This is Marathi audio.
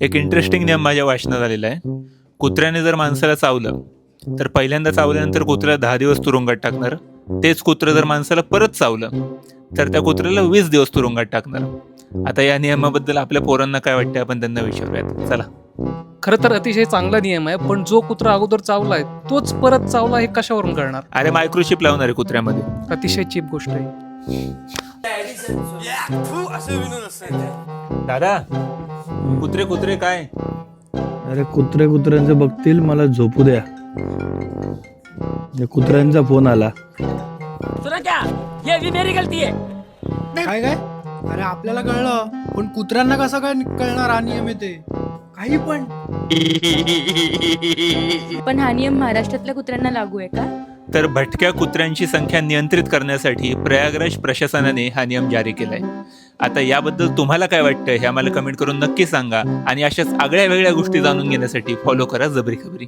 एक इंटरेस्टिंग नियम माझ्या वाचनात आलेला आहे. कुत्र्याने जर माणसाला चावलं तर पहिल्यांदा चावल्यानंतर कुत्र्याला 10 दिवस तुरुंगात टाकणार. तेच कुत्रं जर माणसाला परत चावलं तर त्या कुत्र्याला 20 दिवस तुरुंगात टाकणार. आता या नियमाबद्दल आपल्या पोरांना काय वाटतं आपण त्यांना विचारूयात. चला. खरं तर अतिशय चांगला नियम आहे, पण जो कुत्रा अगोदर चावलाय तोच परत चावला हे कशावरून कळणार? अरे मायक्रोचिप लावणार आहे कुत्र्यामध्ये. अतिशय चीप गोष्ट आहे. दादा कुत्रे कुत्रे काय अरे कुत्र्यांचं बघतील, मला झोपू द्या. कुत्र्यांचा फोन आला. सुना क्या ये भी मेरी गलती है. काय काय? अरे आपल्याला कळलं, पण कुत्र्यांना कसं काय कळणार हा नियम आहे ते? काही पण. पण हा नियम महाराष्ट्रातल्या कुत्र्यांना लागू आहे का? तर भटक्या कुत्र्यांची संख्या नियंत्रित करण्यासाठी प्रयागराज प्रशासनाने हा नियम जारी केलाय. आता याबद्दल तुम्हाला काय वाटतं हे आम्हाला कमेंट करून नक्की सांगा आणि अशाच आगळ्या वेगळ्या गोष्टी जाणून घेण्यासाठी फॉलो करा जबरी खबरी.